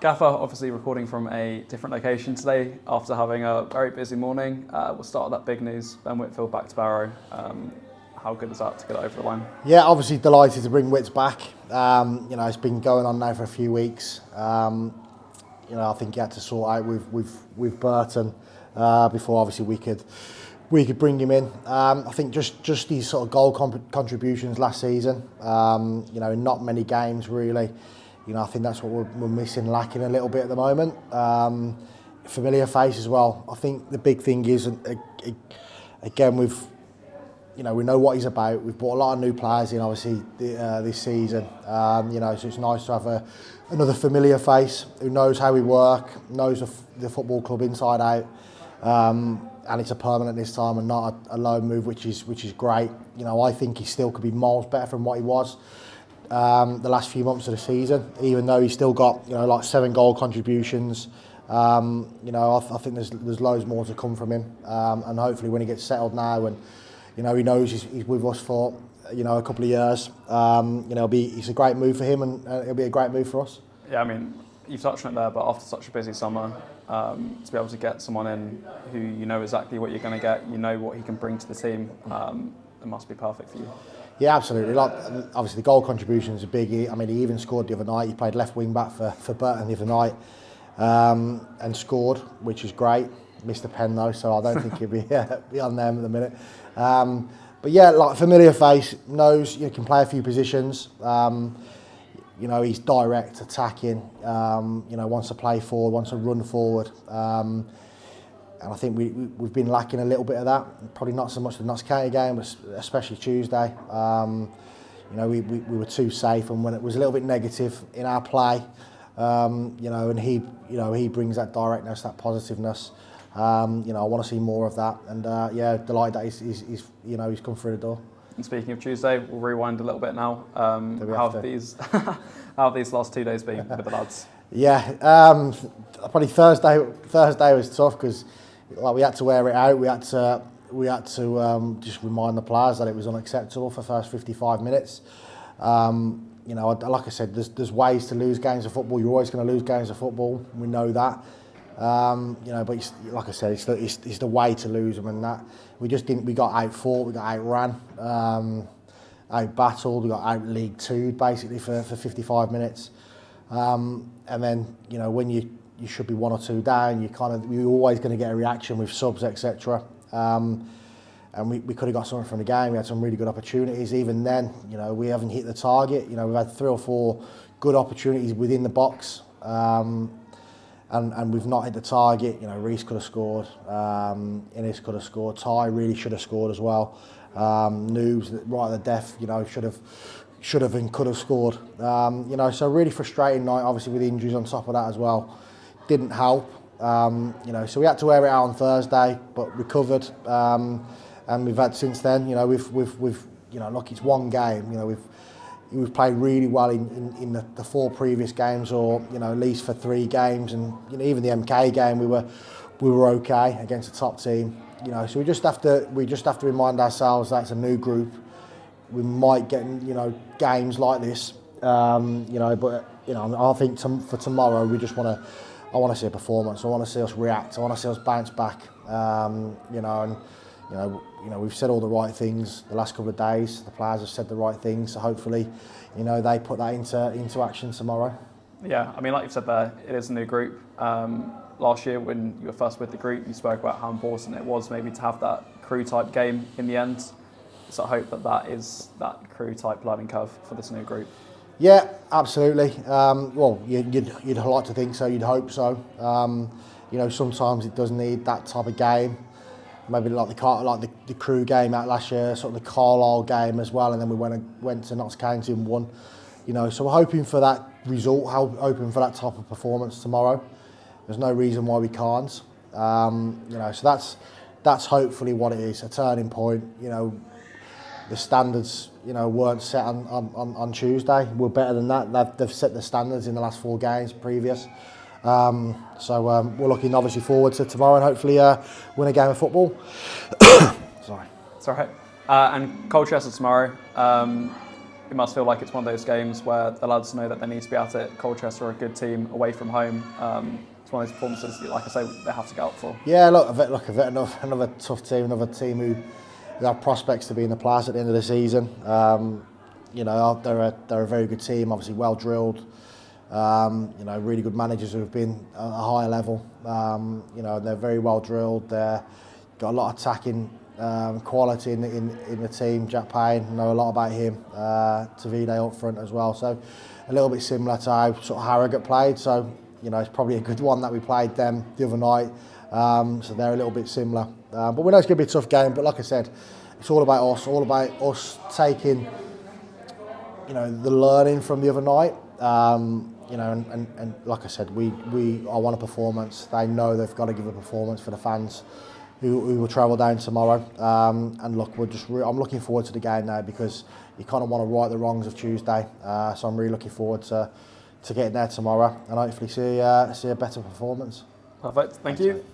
Gaffer, obviously recording from a different location today after having a very busy morning. We'll start with that big news, Ben Whitfield back to Barrow. How good is that to get it over the line? Yeah, obviously delighted to bring Wits back. It's been going on now for a few weeks. I think he had to sort out with Burton before obviously we could bring him in. I think just these sort of goal contributions last season. In not many games really. I think that's what we're missing, lacking a little bit at the moment. Familiar face as well. I think the big thing is, again, we know what he's about. We've brought a lot of new players in, obviously, this season. So it's nice to have another familiar face who knows how we work, knows the football club inside out, and it's a permanent this time and not a loan move, which is great. I think he still could be miles better from what he was the last few months of the season, even though he's still got like 7 goal contributions. I think there's loads more to come from him, and hopefully when he gets settled now and he knows he's with us for a couple of years, it's a great move for him and it'll be a great move for us. Yeah, I mean, you've touched on it there, but after such a busy summer, to be able to get someone in who exactly what you're going to get, what he can bring to the team, it must be perfect for you. Yeah, absolutely. Like, obviously, the goal contributions are big. He even scored the other night. He played left wing back for Burton the other night and scored, which is great. Missed a pen though, so I don't think he'll be on them at the minute. But yeah, like familiar face, knows you can play a few positions. He's direct, attacking. Wants to play forward, wants to run forward. And I think we've been lacking a little bit of that. Probably not so much the Notts County game, but especially Tuesday. We were too safe, and when it was a little bit negative in our play, and he brings that directness, that positiveness. I want to see more of that, and delighted that he's come through the door. And speaking of Tuesday, we'll rewind a little bit now. How have these last 2 days been with the lads? Yeah, probably Thursday was tough because we had to wear it out. We had to just remind the players that it was unacceptable for the first 55 minutes. Like I said, there's ways to lose games of football. You're always going to lose games of football. We know that. But like I said, it's the way to lose them, and that we just didn't. We got outfought, we got outran, out-battled, we got out-League 2 basically for 55 minutes. And then when you should be 1 or 2 down, you're always going to get a reaction with subs, etc. And we could have got something from the game. We had some really good opportunities. Even then, we haven't hit the target. We've had 3 or 4 good opportunities within the box. And we've not hit the target. Reece could have scored, Innes could have scored, Ty really should have scored as well. Noobs right at the death, should have and could have scored. So really frustrating night, obviously with injuries on top of that as well. Didn't help. So we had to wear it out on Thursday, but recovered. And we've had since then. We've look, it's one game. We've played really well in the 4 previous games, or at least for 3 games, and even the MK game we were okay against a top team. So we just have to remind ourselves that it's a new group. We might get games like this, but I think for tomorrow I want to see a performance. I want to see us react. I want to see us bounce back. We've said all the right things the last couple of days. The players have said the right things, so hopefully, they put that into action tomorrow. Yeah, I mean, like you've said there, it is a new group. Last year, when you were first with the group, you spoke about how important it was maybe to have that crew-type game in the end. So I hope that is that crew-type learning curve for this new group. Yeah, absolutely. Well, you'd like to think so. You'd hope so. Sometimes it does need that type of game. Maybe like the crew game out last year, sort of the Carlisle game as well, and then we went to Notts County and won. So we're hoping for that result, hoping for that type of performance tomorrow. There's no reason why we can't. So that's hopefully what it is, a turning point. The standards, weren't set on Tuesday. We're better than that. They've set the standards in the last 4 games previous. So we're looking obviously forward to tomorrow and hopefully win a game of football. Sorry. It's all right. And Colchester tomorrow. it must feel like it's one of those games where the lads know that they need to be at it. Colchester are a good team away from home. It's one of those performances, like I say, they have to get up for. Yeah, look, another tough team, another team who have prospects to be in the playoffs at the end of the season. You know, they're a very good team, obviously well drilled. You know, really good managers who have been at a higher level. You know, they're very well drilled. They've got a lot of attacking quality in the team. Jack Payne, know a lot about him. Tavide up front as well. So a little bit similar to how sort of Harrogate played. So you know, it's probably a good one that we played them the other night. So they're a little bit similar. But we know it's going to be a tough game. But like I said, it's all about us taking, you know, the learning from the other night. You know, and like I said, I want a performance. They know they've got to give a performance for the fans who will travel down tomorrow. And look, I'm looking forward to the game now because you kind of want to right the wrongs of Tuesday. So I'm really looking forward to getting there tomorrow and hopefully see a better performance. Perfect. Thank you.